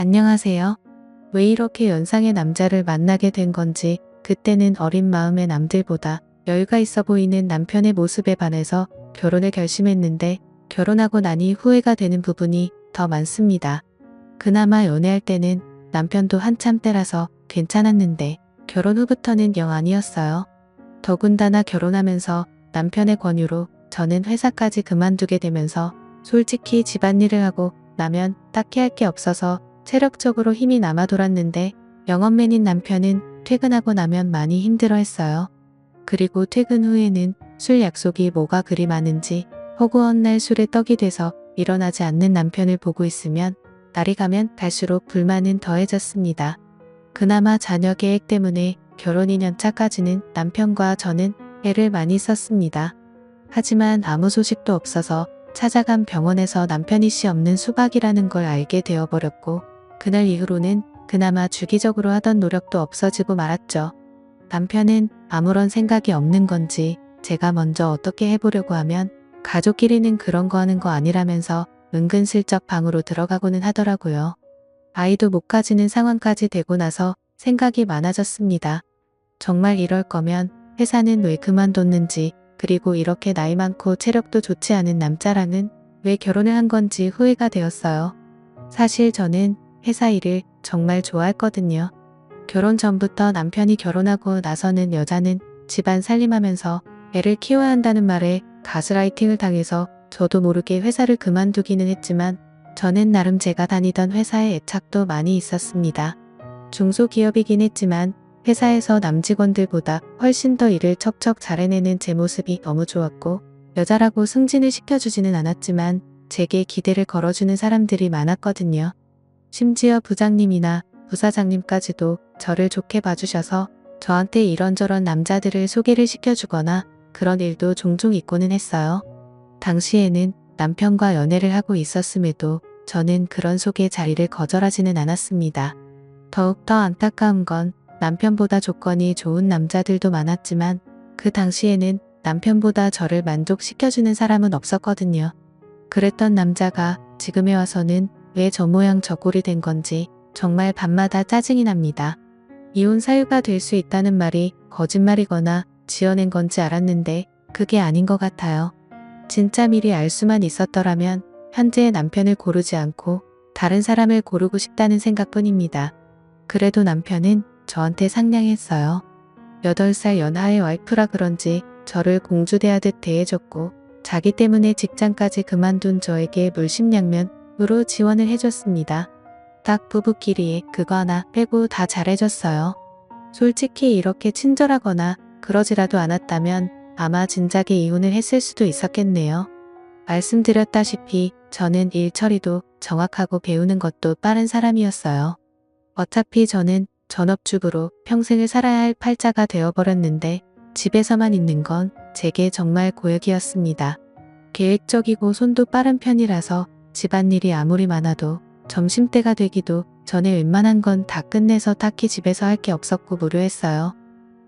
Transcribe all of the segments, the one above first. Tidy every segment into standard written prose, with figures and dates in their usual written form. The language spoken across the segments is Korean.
안녕하세요. 왜 이렇게 연상의 남자를 만나게 된 건지 그때는 어린 마음의 남들보다 여유가 있어 보이는 남편의 모습에 반해서 결혼을 결심했는데 결혼하고 나니 후회가 되는 부분이 더 많습니다. 그나마 연애할 때는 남편도 한참 때라서 괜찮았는데 결혼 후부터는 영 아니었어요. 더군다나 결혼하면서 남편의 권유로 저는 회사까지 그만두게 되면서 솔직히 집안일을 하고 나면 딱히 할 게 없어서 체력적으로 힘이 남아 돌았는데 영업맨인 남편은 퇴근하고 나면 많이 힘들어했어요. 그리고 퇴근 후에는 술 약속이 뭐가 그리 많은지 허구한 날 술에 떡이 돼서 일어나지 않는 남편을 보고 있으면 날이 가면 갈수록 불만은 더해졌습니다. 그나마 자녀 계획 때문에 결혼 2년 차까지는 남편과 저는 애를 많이 썼습니다. 하지만 아무 소식도 없어서 찾아간 병원에서 남편이 씨 없는 수박이라는 걸 알게 되어버렸고 그날 이후로는 그나마 주기적으로 하던 노력도 없어지고 말았죠. 남편은 아무런 생각이 없는 건지 제가 먼저 어떻게 해보려고 하면 가족끼리는 그런 거 하는 거 아니라면서 은근슬쩍 방으로 들어가고는 하더라고요. 아이도 못 가지는 상황까지 되고 나서 생각이 많아졌습니다. 정말 이럴 거면 회사는 왜 그만뒀는지 그리고 이렇게 나이 많고 체력도 좋지 않은 남자랑은 왜 결혼을 한 건지 후회가 되었어요. 사실 저는 회사 일을 정말 좋아했거든요. 결혼 전부터 남편이 결혼하고 나서는 여자는 집안 살림하면서 애를 키워야 한다는 말에 가스라이팅을 당해서 저도 모르게 회사를 그만두기는 했지만 저는 나름 제가 다니던 회사에 애착도 많이 있었습니다. 중소기업이긴 했지만 회사에서 남직원들보다 훨씬 더 일을 척척 잘해내는 제 모습이 너무 좋았고 여자라고 승진을 시켜주지는 않았지만 제게 기대를 걸어주는 사람들이 많았거든요. 심지어 부장님이나 부사장님까지도 저를 좋게 봐주셔서 저한테 이런저런 남자들을 소개를 시켜주거나 그런 일도 종종 있고는 했어요. 당시에는 남편과 연애를 하고 있었음에도 저는 그런 소개 자리를 거절하지는 않았습니다. 더욱더 안타까운 건 남편보다 조건이 좋은 남자들도 많았지만 그 당시에는 남편보다 저를 만족시켜주는 사람은 없었거든요. 그랬던 남자가 지금에 와서는 왜 저 모양 저 꼴이 된 건지 정말 밤마다 짜증이 납니다. 이혼 사유가 될 수 있다는 말이 거짓말이거나 지어낸 건지 알았는데 그게 아닌 것 같아요. 진짜 미리 알 수만 있었더라면 현재의 남편을 고르지 않고 다른 사람을 고르고 싶다는 생각뿐입니다. 그래도 남편은 저한테 상냥했어요. 8살 연하의 와이프라 그런지 저를 공주대하듯 대해줬고 자기 때문에 직장까지 그만둔 저에게 물심양면으로 지원을 해줬습니다. 딱 부부끼리 그거 하나 빼고 다 잘해줬어요. 솔직히 이렇게 친절하거나 그러지라도 않았다면 아마 진작에 이혼을 했을 수도 있었겠네요. 말씀드렸다시피 저는 일 처리도 정확하고 배우는 것도 빠른 사람이었어요. 어차피 저는 전업주부로 평생을 살아야 할 팔자가 되어버렸는데 집에서만 있는 건 제게 정말 고역이었습니다. 계획적이고 손도 빠른 편이라서 집안일이 아무리 많아도 점심때가 되기도 전에 웬만한 건 다 끝내서 딱히 집에서 할 게 없었고 무료했어요.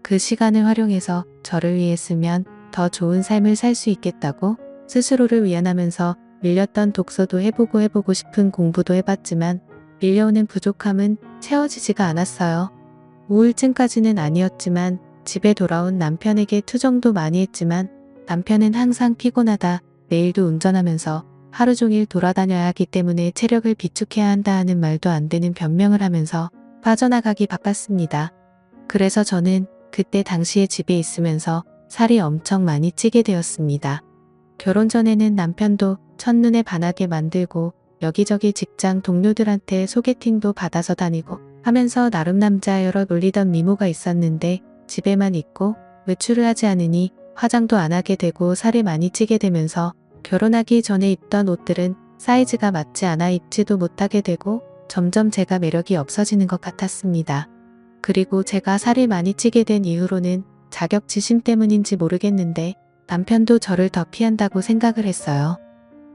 그 시간을 활용해서 저를 위해 쓰면 더 좋은 삶을 살 수 있겠다고 스스로를 위안하면서 밀렸던 독서도 해보고 싶은 공부도 해봤지만 밀려오는 부족함은 채워지지가 않았어요. 우울증까지는 아니었지만 집에 돌아온 남편에게 투정도 많이 했지만 남편은 항상 피곤하다, 내일도 운전하면서 하루 종일 돌아다녀야 하기 때문에 체력을 비축해야 한다 하는 말도 안 되는 변명을 하면서 빠져나가기 바빴습니다. 그래서 저는 그때 당시에 집에 있으면서 살이 엄청 많이 찌게 되었습니다. 결혼 전에는 남편도 첫눈에 반하게 만들고 여기저기 직장 동료들한테 소개팅도 받아서 다니고 하면서 나름 남자 여러 놀리던 미모가 있었는데 집에만 있고 외출을 하지 않으니 화장도 안 하게 되고 살이 많이 찌게 되면서 결혼하기 전에 입던 옷들은 사이즈가 맞지 않아 입지도 못하게 되고 점점 제가 매력이 없어지는 것 같았습니다. 그리고 제가 살이 많이 찌게 된 이후로는 자격지심 때문인지 모르겠는데 남편도 저를 더 피한다고 생각을 했어요.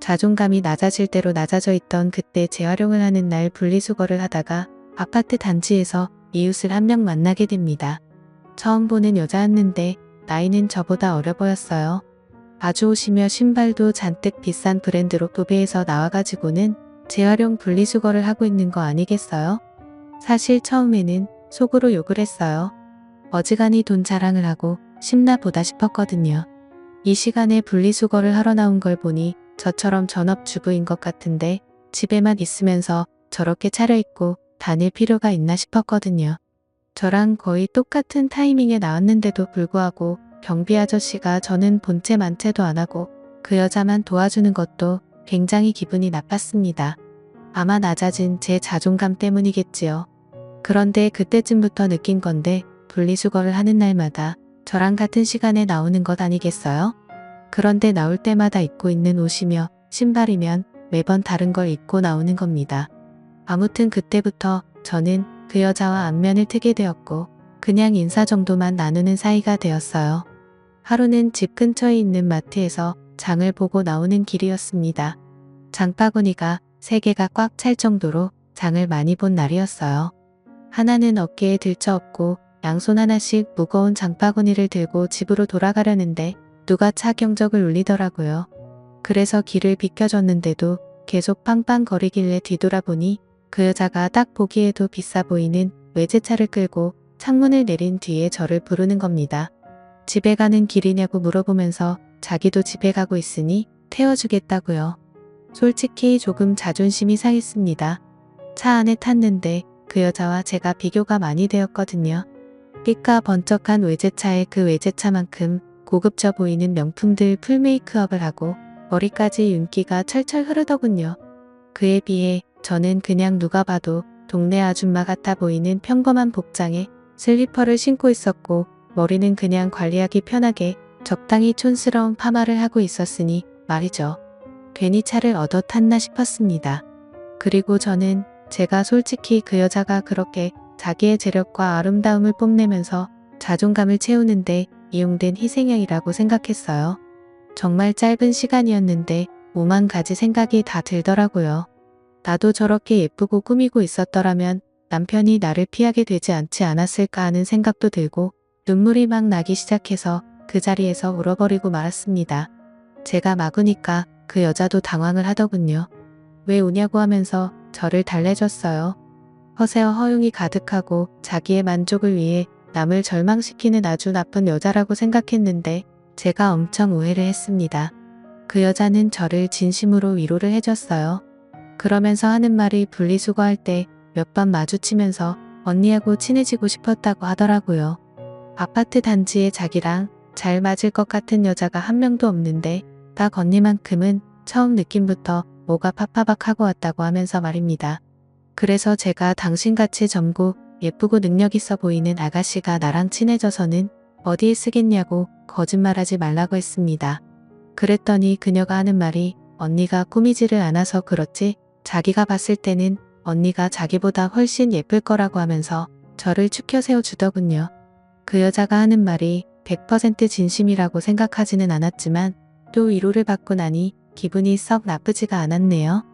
자존감이 낮아질 대로 낮아져 있던 그때 재활용을 하는 날 분리수거를 하다가 아파트 단지에서 이웃을 한 명 만나게 됩니다. 처음 보는 여자였는데 나이는 저보다 어려 보였어요. 아주 옷이며 신발도 잔뜩 비싼 브랜드로 도배해서 나와가지고는 재활용 분리수거를 하고 있는 거 아니겠어요? 사실 처음에는 속으로 욕을 했어요. 어지간히 돈 자랑을 하고 싶나 보다 싶었거든요. 이 시간에 분리수거를 하러 나온 걸 보니 저처럼 전업주부인 것 같은데 집에만 있으면서 저렇게 차려입고 다닐 필요가 있나 싶었거든요. 저랑 거의 똑같은 타이밍에 나왔는데도 불구하고 경비 아저씨가 저는 본체 만체도 안 하고 그 여자만 도와주는 것도 굉장히 기분이 나빴습니다. 아마 낮아진 제 자존감 때문이겠지요. 그런데 그때쯤부터 느낀 건데 분리수거를 하는 날마다 저랑 같은 시간에 나오는 것 아니겠어요? 그런데 나올 때마다 입고 있는 옷이며 신발이면 매번 다른 걸 입고 나오는 겁니다. 아무튼 그때부터 저는 그 여자와 안면을 트게 되었고 그냥 인사 정도만 나누는 사이가 되었어요. 하루는 집 근처에 있는 마트에서 장을 보고 나오는 길이었습니다. 장바구니가 3개가 꽉 찰 정도로 장을 많이 본 날이었어요. 하나는 어깨에 들쳐업고 양손 하나씩 무거운 장바구니를 들고 집으로 돌아가려는데 누가 차 경적을 울리더라고요. 그래서 길을 비켜줬는데도 계속 빵빵거리길래 뒤돌아보니 그 여자가 딱 보기에도 비싸 보이는 외제차를 끌고 창문을 내린 뒤에 저를 부르는 겁니다. 집에 가는 길이냐고 물어보면서 자기도 집에 가고 있으니 태워주겠다고요. 솔직히 조금 자존심이 상했습니다. 차 안에 탔는데 그 여자와 제가 비교가 많이 되었거든요. 삐까 번쩍한 외제차에 그 외제차만큼 고급져 보이는 명품들 풀 메이크업을 하고 머리까지 윤기가 철철 흐르더군요. 그에 비해 저는 그냥 누가 봐도 동네 아줌마 같아 보이는 평범한 복장에 슬리퍼를 신고 있었고 머리는 그냥 관리하기 편하게 적당히 촌스러운 파마를 하고 있었으니 말이죠. 괜히 차를 얻어 탔나 싶었습니다. 그리고 저는 제가 솔직히 그 여자가 그렇게 자기의 재력과 아름다움을 뽐내면서 자존감을 채우는데 이용된 희생양이라고 생각했어요. 정말 짧은 시간이었는데 오만 가지 생각이 다 들더라고요. 나도 저렇게 예쁘고 꾸미고 있었더라면 남편이 나를 피하게 되지 않지 않았을까 하는 생각도 들고 눈물이 막 나기 시작해서 그 자리에서 울어버리고 말았습니다. 제가 막 우니까 그 여자도 당황을 하더군요. 왜 우냐고 하면서 저를 달래줬어요. 허세와 허용이 가득하고 자기의 만족을 위해 남을 절망시키는 아주 나쁜 여자라고 생각했는데 제가 엄청 오해를 했습니다. 그 여자는 저를 진심으로 위로를 해줬어요. 그러면서 하는 말이 분리수거할 때 몇 번 마주치면서 언니하고 친해지고 싶었다고 하더라고요. 아파트 단지에 자기랑 잘 맞을 것 같은 여자가 한 명도 없는데 딱 언니만큼은 처음 느낌부터 뭐가 팍팍하고 왔다고 하면서 말입니다. 그래서 제가 당신같이 젊고 예쁘고 능력 있어 보이는 아가씨가 나랑 친해져서는 어디에 쓰겠냐고 거짓말하지 말라고 했습니다. 그랬더니 그녀가 하는 말이 언니가 꾸미지를 않아서 그렇지 자기가 봤을 때는 언니가 자기보다 훨씬 예쁠 거라고 하면서 저를 추켜 세워주더군요. 그 여자가 하는 말이 100% 진심이라고 생각하지는 않았지만 또 위로를 받고 나니 기분이 썩 나쁘지가 않았네요.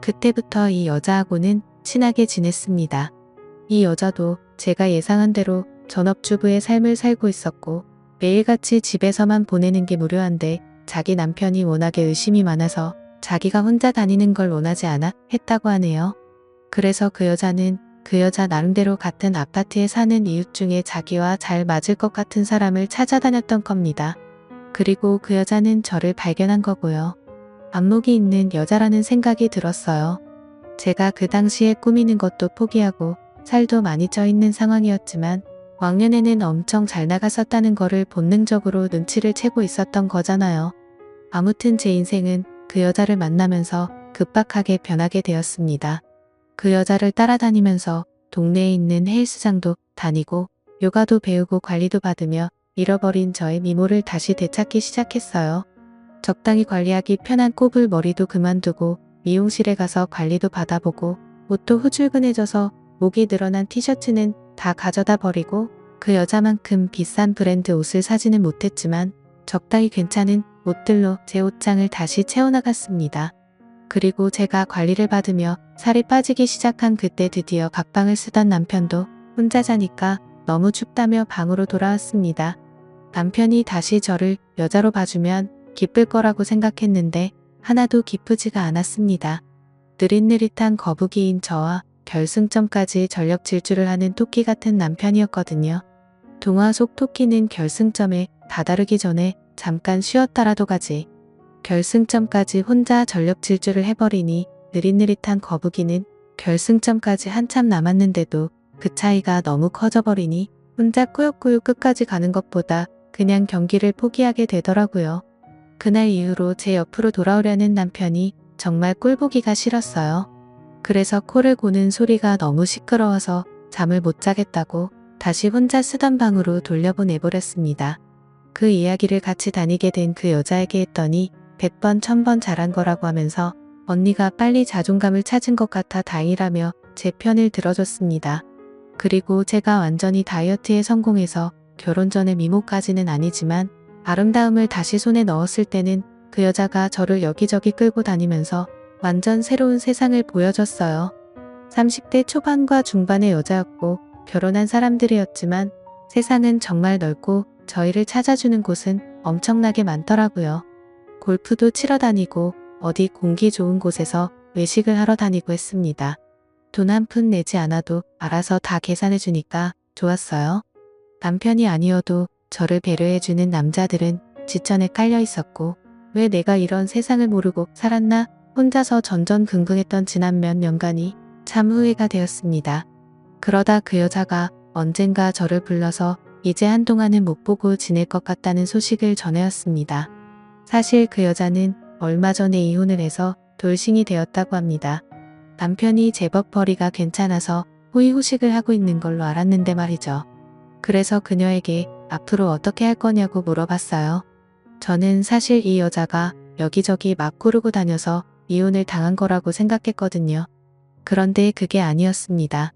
그때부터 이 여자하고는 친하게 지냈습니다. 이 여자도 제가 예상한 대로 전업주부의 삶을 살고 있었고 매일같이 집에서만 보내는 게 무료한데 자기 남편이 워낙에 의심이 많아서 자기가 혼자 다니는 걸 원하지 않아 했다고 하네요. 그래서 그 여자는 그 여자 나름대로 같은 아파트에 사는 이웃 중에 자기와 잘 맞을 것 같은 사람을 찾아다녔던 겁니다. 그리고 그 여자는 저를 발견한 거고요. 안목이 있는 여자라는 생각이 들었어요. 제가 그 당시에 꾸미는 것도 포기하고 살도 많이 쪄 있는 상황이었지만 왕년에는 엄청 잘 나갔었다는 거를 본능적으로 눈치를 채고 있었던 거잖아요. 아무튼 제 인생은 그 여자를 만나면서 급박하게 변하게 되었습니다. 그 여자를 따라다니면서 동네에 있는 헬스장도 다니고 요가도 배우고 관리도 받으며 잃어버린 저의 미모를 다시 되찾기 시작했어요. 적당히 관리하기 편한 꼽을 머리도 그만두고 미용실에 가서 관리도 받아보고 옷도 후줄근해져서 목이 늘어난 티셔츠는 다 가져다 버리고 그 여자만큼 비싼 브랜드 옷을 사지는 못했지만 적당히 괜찮은 옷들로 제 옷장을 다시 채워나갔습니다. 그리고 제가 관리를 받으며 살이 빠지기 시작한 그때 드디어 각방을 쓰던 남편도 혼자 자니까 너무 춥다며 방으로 돌아왔습니다. 남편이 다시 저를 여자로 봐주면 기쁠 거라고 생각했는데 하나도 기쁘지가 않았습니다. 느릿느릿한 거북이인 저와 결승점까지 전력 질주를 하는 토끼 같은 남편이었거든요. 동화 속 토끼는 결승점에 다다르기 전에 잠깐 쉬었다라도 가지. 결승점까지 혼자 전력 질주를 해버리니 느릿느릿한 거북이는 결승점까지 한참 남았는데도 그 차이가 너무 커져버리니 혼자 꾸역꾸역 끝까지 가는 것보다 그냥 경기를 포기하게 되더라고요. 그날 이후로 제 옆으로 돌아오려는 남편이 정말 꼴보기가 싫었어요. 그래서 코를 고는 소리가 너무 시끄러워서 잠을 못 자겠다고 다시 혼자 쓰던 방으로 돌려보내버렸습니다. 그 이야기를 같이 다니게 된 그 여자에게 했더니 100번 1000번 잘한 거라고 하면서 언니가 빨리 자존감을 찾은 것 같아 다행이라며 제 편을 들어줬습니다. 그리고 제가 완전히 다이어트에 성공해서 결혼 전에 미모까지는 아니지만 아름다움을 다시 손에 넣었을 때는 그 여자가 저를 여기저기 끌고 다니면서 완전 새로운 세상을 보여줬어요. 30대 초반과 중반의 여자였고 결혼한 사람들이었지만 세상은 정말 넓고 저희를 찾아주는 곳은 엄청나게 많더라고요. 골프도 치러 다니고 어디 공기 좋은 곳에서 외식을 하러 다니고 했습니다. 돈 한 푼 내지 않아도 알아서 다 계산해 주니까 좋았어요. 남편이 아니어도 저를 배려해주는 남자들은 지천에 깔려 있었고 왜 내가 이런 세상을 모르고 살았나 혼자서 전전긍긍했던 지난 몇 년간이 참 후회가 되었습니다. 그러다 그 여자가 언젠가 저를 불러서 이제 한동안은 못 보고 지낼 것 같다는 소식을 전해왔습니다. 사실 그 여자는 얼마 전에 이혼을 해서 돌싱이 되었다고 합니다. 남편이 제법 벌이가 괜찮아서 호의호식을 하고 있는 걸로 알았는데 말이죠. 그래서 그녀에게 앞으로 어떻게 할 거냐고 물어봤어요. 저는 사실 이 여자가 여기저기 막 구르고 다녀서 이혼을 당한 거라고 생각했거든요. 그런데 그게 아니었습니다.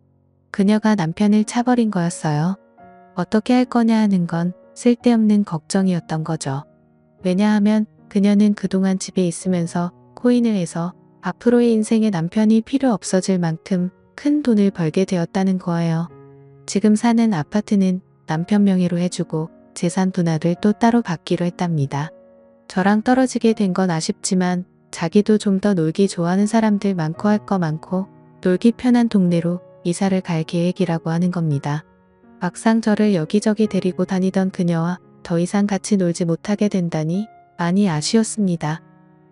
그녀가 남편을 차버린 거였어요. 어떻게 할 거냐 하는 건 쓸데없는 걱정이었던 거죠. 왜냐하면 그녀는 그동안 집에 있으면서 코인을 해서 앞으로의 인생에 남편이 필요 없어질 만큼 큰 돈을 벌게 되었다는 거예요. 지금 사는 아파트는 남편 명의로 해주고 재산 분할을 또 따로 받기로 했답니다. 저랑 떨어지게 된 건 아쉽지만 자기도 좀 더 놀기 좋아하는 사람들 많고 할 거 많고 놀기 편한 동네로 이사를 갈 계획이라고 하는 겁니다. 막상 저를 여기저기 데리고 다니던 그녀와 더 이상 같이 놀지 못하게 된다니 많이 아쉬웠습니다.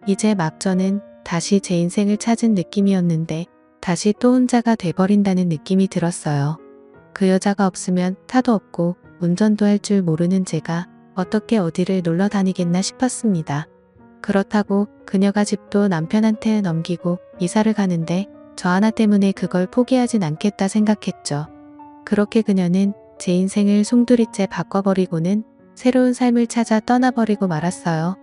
이제 막 저는 다시 제 인생을 찾은 느낌이었는데 다시 또 혼자가 돼버린다는 느낌이 들었어요. 그 여자가 없으면 차도 없고 운전도 할 줄 모르는 제가 어떻게 어디를 놀러 다니겠나 싶었습니다. 그렇다고 그녀가 집도 남편한테 넘기고 이사를 가는데 저 하나 때문에 그걸 포기하진 않겠다 생각했죠. 그렇게 그녀는 제 인생을 송두리째 바꿔버리고는 새로운 삶을 찾아 떠나버리고 말았어요.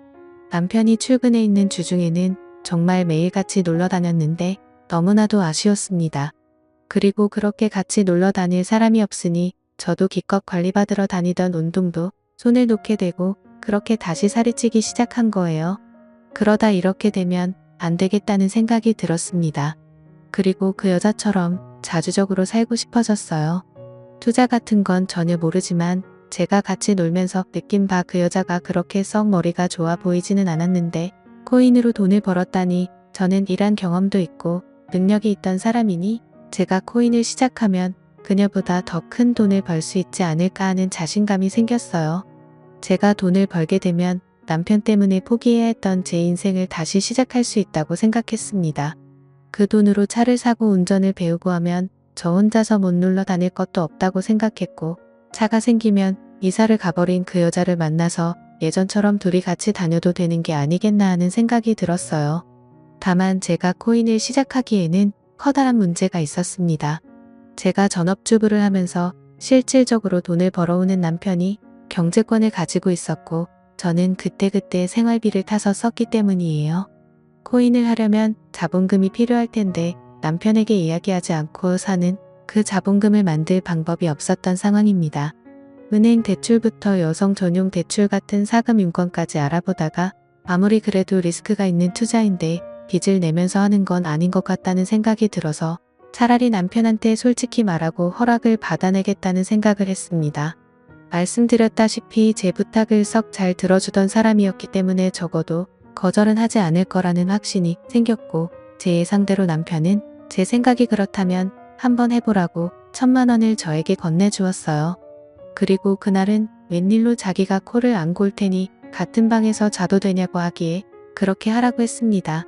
남편이 출근해 있는 주중에는 정말 매일같이 놀러 다녔는데 너무나도 아쉬웠습니다. 그리고 그렇게 같이 놀러 다닐 사람이 없으니 저도 기껏 관리받으러 다니던 운동도 손을 놓게 되고 그렇게 다시 살이 찌기 시작한 거예요. 그러다 이렇게 되면 안 되겠다는 생각이 들었습니다. 그리고 그 여자처럼 자주적으로 살고 싶어졌어요. 투자 같은 건 전혀 모르지만 제가 같이 놀면서 느낀 바 그 여자가 그렇게 썩 머리가 좋아 보이지는 않았는데 코인으로 돈을 벌었다니 저는 일한 경험도 있고 능력이 있던 사람이니 제가 코인을 시작하면 그녀보다 더 큰 돈을 벌 수 있지 않을까 하는 자신감이 생겼어요. 제가 돈을 벌게 되면 남편 때문에 포기해야 했던 제 인생을 다시 시작할 수 있다고 생각했습니다. 그 돈으로 차를 사고 운전을 배우고 하면 저 혼자서 못 놀러 다닐 것도 없다고 생각했고 차가 생기면 이사를 가버린 그 여자를 만나서 예전처럼 둘이 같이 다녀도 되는 게 아니겠나 하는 생각이 들었어요. 다만 제가 코인을 시작하기에는 커다란 문제가 있었습니다. 제가 전업주부를 하면서 실질적으로 돈을 벌어오는 남편이 경제권을 가지고 있었고 저는 그때그때 생활비를 타서 썼기 때문이에요. 코인을 하려면 자본금이 필요할 텐데 남편에게 이야기하지 않고 사는 그 자본금을 만들 방법이 없었던 상황입니다. 은행 대출부터 여성 전용 대출 같은 사금융권까지 알아보다가 아무리 그래도 리스크가 있는 투자인데 빚을 내면서 하는 건 아닌 것 같다는 생각이 들어서 차라리 남편한테 솔직히 말하고 허락을 받아내겠다는 생각을 했습니다. 말씀드렸다시피 제 부탁을 썩 잘 들어주던 사람이었기 때문에 적어도 거절은 하지 않을 거라는 확신이 생겼고 제 예상대로 남편은 제 생각이 그렇다면 한번 해보라고 1,000만 원을 저에게 건네주었어요. 그리고 그날은 웬일로 자기가 코를 안 골 테니 같은 방에서 자도 되냐고 하기에 그렇게 하라고 했습니다.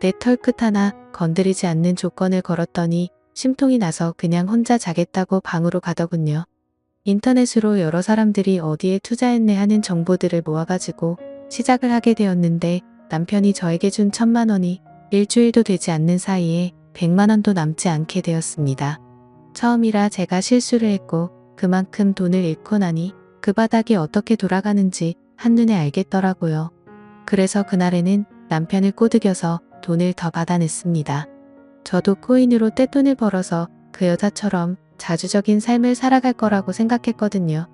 내 털끝 하나 건드리지 않는 조건을 걸었더니 심통이 나서 그냥 혼자 자겠다고 방으로 가더군요. 인터넷으로 여러 사람들이 어디에 투자했네 하는 정보들을 모아가지고 시작을 하게 되었는데 남편이 저에게 준 1,000만 원이 일주일도 되지 않는 사이에 100만 원도 남지 않게 되었습니다. 처음이라 제가 실수를 했고 그만큼 돈을 잃고 나니 그 바닥이 어떻게 돌아가는지 한눈에 알겠더라고요. 그래서 그날에는 남편을 꼬드겨서 돈을 더 받아냈습니다. 저도 코인으로 떼돈을 벌어서 그 여자처럼 자주적인 삶을 살아갈 거라고 생각했거든요.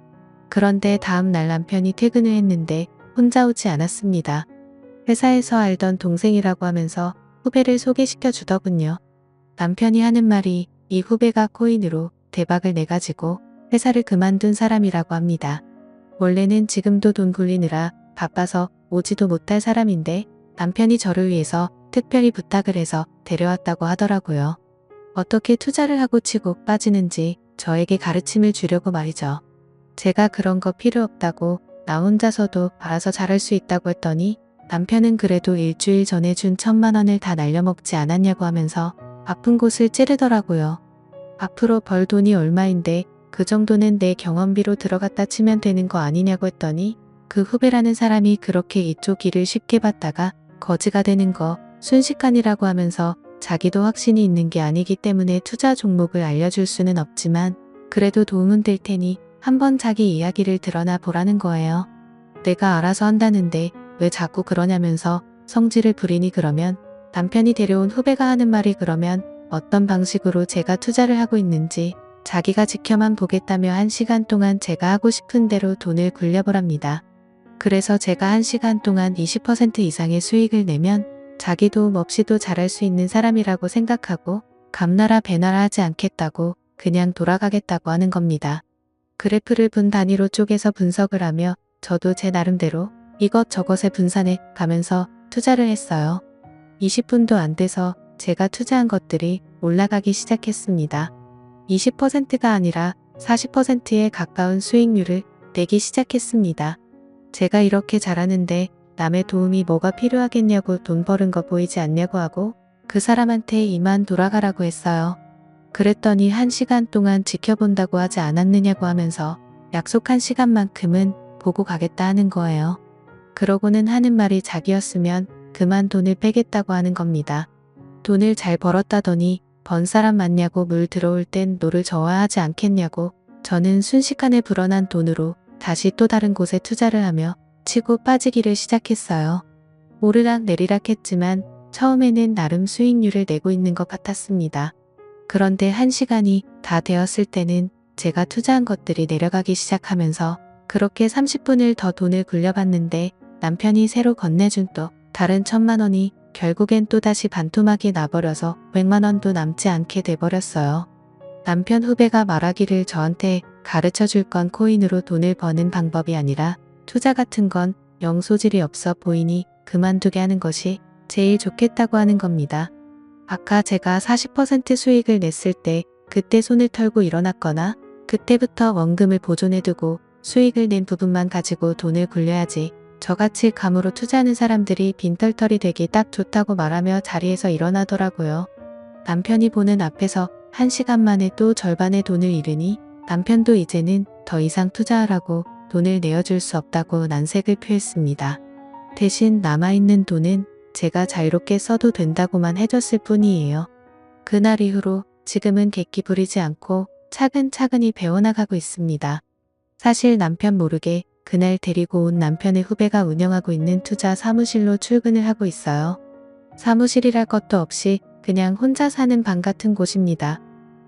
그런데 다음 날 남편이 퇴근을 했는데 혼자 오지 않았습니다. 회사에서 알던 동생이라고 하면서 후배를 소개시켜 주더군요. 남편이 하는 말이 이 후배가 코인으로 대박을 내가지고 회사를 그만둔 사람이라고 합니다. 원래는 지금도 돈 굴리느라 바빠서 오지도 못할 사람인데 남편이 저를 위해서 특별히 부탁을 해서 데려왔다고 하더라고요. 어떻게 투자를 하고 치고 빠지는지 저에게 가르침을 주려고 말이죠. 제가 그런 거 필요 없다고 나 혼자서도 알아서 잘할 수 있다고 했더니 남편은 그래도 일주일 전에 준 1,000만 원을 다 날려먹지 않았냐고 하면서 아픈 곳을 찌르더라고요. 앞으로 벌 돈이 얼마인데 그 정도는 내 경험비로 들어갔다 치면 되는 거 아니냐고 했더니 그 후배라는 사람이 그렇게 이쪽 일을 쉽게 받다가 거지가 되는 거 순식간이라고 하면서 자기도 확신이 있는 게 아니기 때문에 투자 종목을 알려줄 수는 없지만 그래도 도움은 될 테니 한번 자기 이야기를 드러나 보라는 거예요. 내가 알아서 한다는데 왜 자꾸 그러냐면서 성질을 부리니 그러면 남편이 데려온 후배가 하는 말이 그러면 어떤 방식으로 제가 투자를 하고 있는지 자기가 지켜만 보겠다며 1시간 동안 제가 하고 싶은 대로 돈을 굴려보랍니다. 그래서 제가 1시간 동안 20% 이상의 수익을 내면 자기 도움 없이도 잘할 수 있는 사람이라고 생각하고 감나라 배나라 하지 않겠다고 그냥 돌아가겠다고 하는 겁니다. 그래프를 분 단위로 쪼개서 분석을 하며 저도 제 나름대로 이것저것에 분산해 가면서 투자를 했어요. 20분도 안 돼서 제가 투자한 것들이 올라가기 시작했습니다. 20%가 아니라 40%에 가까운 수익률을 내기 시작했습니다. 제가 이렇게 잘하는데 남의 도움이 뭐가 필요하겠냐고 돈 버는 거 보이지 않냐고 하고 그 사람한테 이만 돌아가라고 했어요. 그랬더니 1시간 동안 지켜본다고 하지 않았느냐고 하면서 약속한 시간만큼은 보고 가겠다 하는 거예요. 그러고는 하는 말이 자기였으면 그만 돈을 빼겠다고 하는 겁니다. 돈을 잘 벌었다더니 번 사람 맞냐고 물 들어올 땐 노를 저어야 하지 않겠냐고 저는 순식간에 불어난 돈으로 다시 또 다른 곳에 투자를 하며 치고 빠지기를 시작했어요. 오르락 내리락 했지만 처음에는 나름 수익률을 내고 있는 것 같았습니다. 그런데 1시간이 다 되었을 때는 제가 투자한 것들이 내려가기 시작하면서 그렇게 30분을 더 돈을 굴려봤는데 남편이 새로 건네준 또 다른 1,000만 원이 결국엔 또다시 반토막이 나버려서 100만 원도 남지 않게 돼버렸어요. 남편 후배가 말하기를 저한테 가르쳐 줄 건 코인으로 돈을 버는 방법이 아니라 투자 같은 건 영 소질이 없어 보이니 그만두게 하는 것이 제일 좋겠다고 하는 겁니다. 아까 제가 40% 수익을 냈을 때 그때 손을 털고 일어났거나 그때부터 원금을 보존해두고 수익을 낸 부분만 가지고 돈을 굴려야지 저같이 감으로 투자하는 사람들이 빈털털이 되기 딱 좋다고 말하며 자리에서 일어나더라고요. 남편이 보는 앞에서 1시간 만에 또 절반의 돈을 잃으니 남편도 이제는 더 이상 투자하라고 돈을 내어줄 수 없다고 난색을 표했습니다. 대신 남아있는 돈은 제가 자유롭게 써도 된다고만 해줬을 뿐이에요. 그날 이후로 지금은 객기 부리지 않고 차근차근히 배워나가고 있습니다. 사실 남편 모르게 그날 데리고 온 남편의 후배가 운영하고 있는 투자 사무실로 출근을 하고 있어요. 사무실이랄 것도 없이 그냥 혼자 사는 방 같은 곳입니다.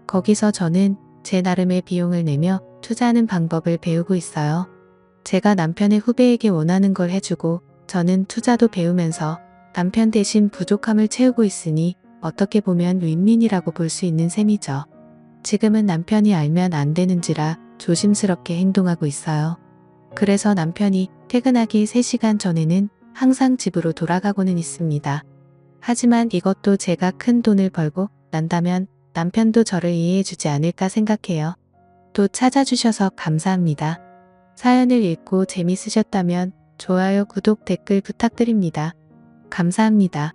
거기서 저는 제 나름의 비용을 내며 투자하는 방법을 배우고 있어요. 제가 남편의 후배에게 원하는 걸 해주고 저는 투자도 배우면서 남편 대신 부족함을 채우고 있으니 어떻게 보면 윈윈이라고 볼 수 있는 셈이죠. 지금은 남편이 알면 안 되는지라 조심스럽게 행동하고 있어요. 그래서 남편이 퇴근하기 3시간 전에는 항상 집으로 돌아가고는 있습니다. 하지만 이것도 제가 큰 돈을 벌고 난다면 남편도 저를 이해해주지 않을까 생각해요. 또 찾아주셔서 감사합니다. 사연을 읽고 재밌으셨다면 좋아요, 구독, 댓글 부탁드립니다. 감사합니다.